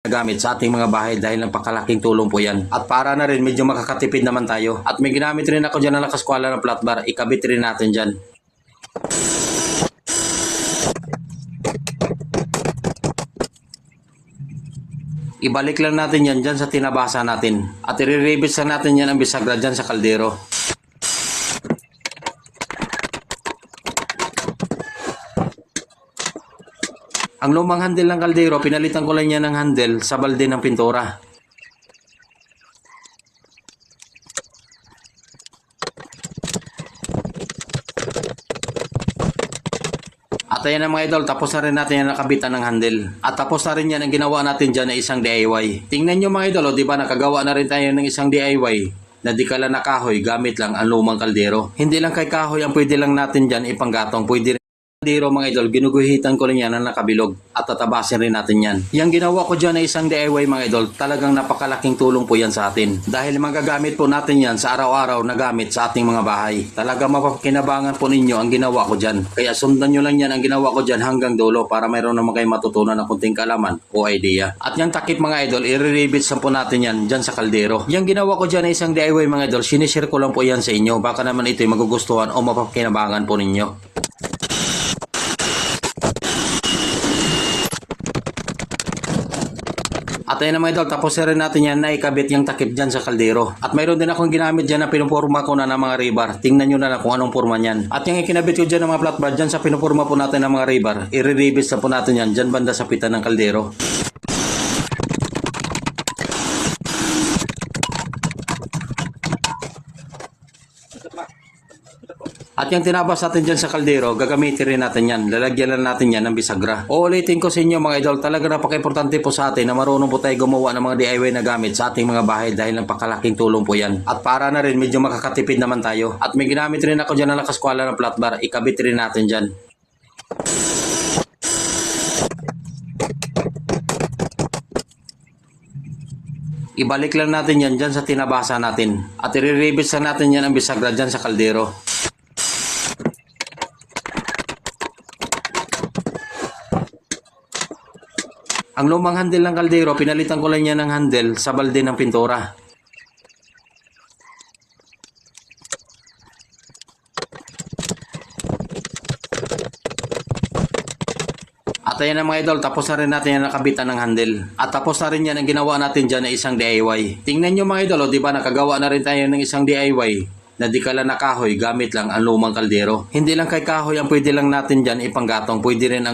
gamit sa ating mga bahay dahil napakalaking tulong po yan. At para na rin medyo makakatipid naman tayo. At may ginamit rin ako dyan na nakaskwala ng flat bar, ikabit rin natin dyan. Ibalik lang natin yan dyan sa tinabasa natin. At i-rebit lang natin yan ang bisagra dyan sa kaldero. Ang lumang handle ng kaldero, pinalitan ko lang yan ng handle sa balde ng pintura. At ayan na mga idol, tapos na rin natin yan nakabitan ng handle. At tapos na rin yan ang ginawa natin dyan na isang DIY. Tingnan nyo mga idol, di ba nakagawa na rin tayo ng isang DIY na di kala na kahoy gamit lang ang lumang kaldero. Hindi lang kay kahoy ang pwede lang natin dyan ipanggatong, pwede rin kaldero mga idol, ginuguhitan ko rin yan na nakabilog at tatabasin rin natin yan. Yang ginawa ko dyan na isang DIY mga idol, talagang napakalaking tulong po yan sa atin. Dahil magagamit po natin yan sa araw-araw na gamit sa ating mga bahay. Talagang mapapakinabangan po ninyo ang ginawa ko dyan. Kaya sundan nyo lang yan ang ginawa ko dyan hanggang dulo para mayroon naman kayo matutunan ng kunting kalaman o idea. At yung takip mga idol, i-rebit po natin yan dyan sa kaldero. Yung ginawa ko dyan na isang DIY mga idol, sinishare ko lang po yan sa inyo. Baka naman ito'y magugustuhan o mapapakinabangan po ninyo. At ayun na mga idol, tapos rin natin yan na ikabit yung takip dyan sa kaldero. At mayroon din akong ginamit dyan na pinupurma ko na ng mga rebar. Tingnan nyo na lang kung anong purma niyan. At yung ikinabit ko dyan ng mga flat bar dyan sa pinupurma po natin ng mga rebar, i-rebit na po natin yan dyan banda sa pitan ng kaldero. At yung tinabas natin dyan sa kaldero, gagamitin rin natin yan. Lalagyan lang natin yan ng bisagra. Uulitin ko sa inyo mga idol, talaga napaka-importante po sa atin na marunong po tayo gumawa ng mga DIY na gamit sa ating mga bahay dahil napakalaking tulong po yan. At para na rin medyo makakatipid naman tayo. At may ginamit rin ako dyan na nakaskwala ng flat bar, ikabit rin natin dyan. Ibalik lang natin yan dyan sa tinabasa natin. At i-rebit lang natin yan ang bisagra dyan sa kaldero. Ang lumang handle ng kaldero, pinalitan ko lang yan ng handle sa balde ng pintura. At ayan na mga idol, tapos na rin natin yan nakabitan ng handle. At tapos na rin yan ang ginawa natin dyan na isang DIY. Tingnan nyo mga idol, di ba nakagawa na rin tayo ng isang DIY na di kala na kahoy gamit lang ang lumang kaldero. Hindi lang kay kahoy ang pwede lang natin dyan ipanggatong, pwede rin ang